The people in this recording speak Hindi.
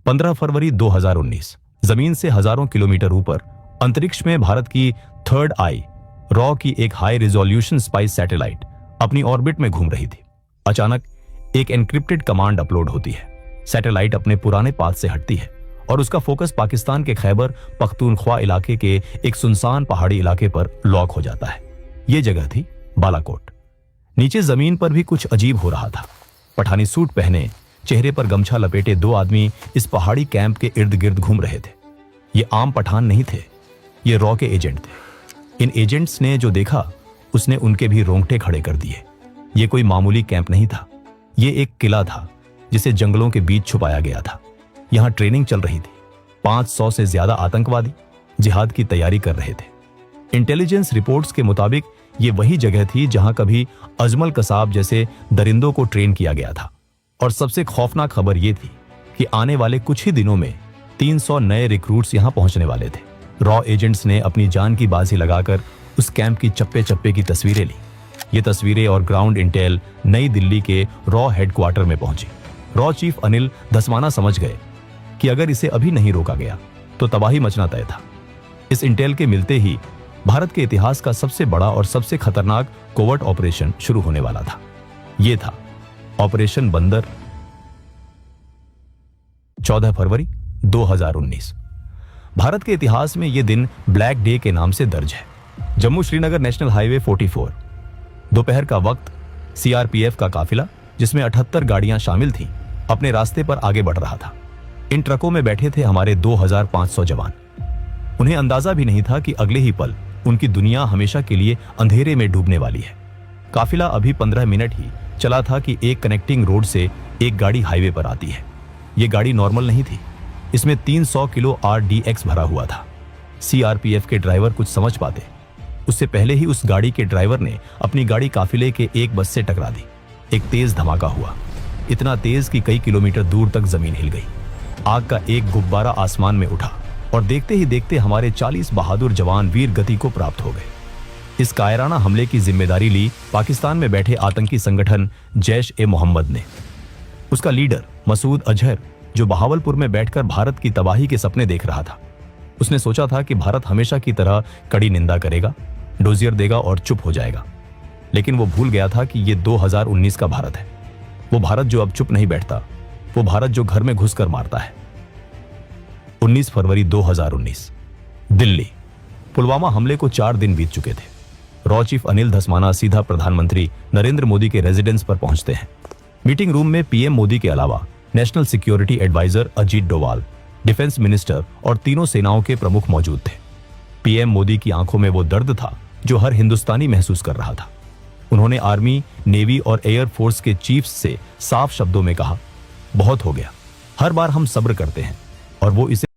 15 फरवरी 2019 जमीन से हजारों किलोमीटर ऊपर अंतरिक्ष में भारत की थर्ड आई रॉ की एक हाई रिजोल्यूशन स्पाइस सैटेलाइट अपनी ऑर्बिट में घूम रही थी। अचानक एक एन्क्रिप्टेड कमांड अपलोड होती है। सैटेलाइट अपने पुराने पाथ से हटती है और उसका फोकस पाकिस्तान के खैबर पख्तूनख्वा इलाके के एक सुनसान पहाड़ी इलाके पर लॉक हो जाता है। यह जगह थी बालाकोट। नीचे जमीन पर भी कुछ अजीब हो रहा था। पठानी सूट पहने, चेहरे पर गमछा लपेटे दो आदमी इस पहाड़ी कैंप के इर्द गिर्द घूम रहे थे। ये आम पठान नहीं थे, ये रॉ के एजेंट थे। इन एजेंट्स ने जो देखा उसने उनके भी रोंगटे खड़े कर दिए। ये कोई मामूली कैंप नहीं था, ये एक किला था जिसे जंगलों के बीच छुपाया गया था। यहां ट्रेनिंग चल रही थी। 500 से ज्यादा आतंकवादी जिहाद की तैयारी कर रहे थे। इंटेलिजेंस रिपोर्ट्स के मुताबिक ये वही जगह थी जहां कभी अजमल कसाब जैसे दरिंदों को ट्रेन किया गया था। और सबसे खौफनाक खबर यह थी कि आने वाले कुछ ही दिनों में 300 नए रिक्रूट्स यहां पहुंचने वाले थे। रॉ एजेंट्स ने अपनी जान की बाजी लगाकर उस कैंप की चप्पे चप्पे की तस्वीरें ली। ये तस्वीरें और ग्राउंड इंटेल नई दिल्ली के रॉ हेडक्वार्टर में पहुंची। रॉ चीफ अनिल धस्माना समझ गए कि अगर इसे अभी नहीं रोका गया तो तबाही मचना तय था। इस इंटेल के मिलते ही भारत के इतिहास का सबसे बड़ा और सबसे खतरनाक कोवर्ट ऑपरेशन शुरू होने वाला था। यह था ऑपरेशन बंदर। 14 फरवरी 2019 भारत के इतिहास में यह दिन ब्लैक डे के नाम से दर्ज है। जम्मू श्रीनगर नेशनल हाईवे 44, दोपहर का वक्त, सीआरपीएफ का काफिला जिसमें 78 गाड़ियां शामिल थीं, अपने रास्ते पर आगे बढ़ रहा था। इन ट्रकों में बैठे थे हमारे 2500 जवान। उन्हें अंदाजा भी नहीं था कि अगले ही पल उनकी दुनिया हमेशा के लिए अंधेरे में डूबने वाली है। काफिला अभी 15 मिनट ही चला था कि एक कनेक्टिंग रोड से एक गाड़ी हाईवे पर आती है। यह गाड़ी नॉर्मल नहीं थी, इसमें 300 किलो RDX भरा हुआ था। सीआरपीएफ के ड्राइवर कुछ समझ पाते उससे पहले ही उस गाड़ी के ड्राइवर ने अपनी गाड़ी काफिले के एक बस से टकरा दी। एक तेज धमाका हुआ, इतना तेज कि कई किलोमीटर दूर तक जमीन हिल गई। आग का एक गुब्बारा आसमान में उठा और देखते ही देखते हमारे 40 बहादुर जवान वीर गति को प्राप्त हो गए। इस कायराना हमले की जिम्मेदारी ली पाकिस्तान में बैठे आतंकी संगठन जैश-ए-मोहम्मद ने। उसका लीडर मसूद अजहर, जो बहावलपुर में बैठकर भारत की तबाही के सपने देख रहा था, उसने सोचा था कि भारत हमेशा की तरह कड़ी निंदा करेगा, डोजियर देगा और चुप हो जाएगा। लेकिन वो भूल गया था कि ये 2019 का भारत है। वो भारत जो अब चुप नहीं बैठता, वो भारत जो घर में घुसकर मारता है। 19 फरवरी 2019 दिल्ली। पुलवामा हमले को 4 दिन बीत चुके थे। रॉ चीफ अनिल धस्माना सीधा प्रधानमंत्री नरेंद्र मोदी के रेजिडेंस पर पहुंचते हैं। मीटिंग रूम में पीएम मोदी के अलावा national security advisor Ajit Doval, defence minister और तीनों सेनाओं के प्रमुख मौजूद थे। पीएम मोदी की आंखों में वो दर्द था जो हर हिंदुस्तानी महसूस कर रहा था। उन्होंने आर्मी, नेवी और एयर फोर्स के चीफ्स से साफ शब्दों में कहा, बहुत हो गया, हर बार हम सब्र करते हैं और वो इसे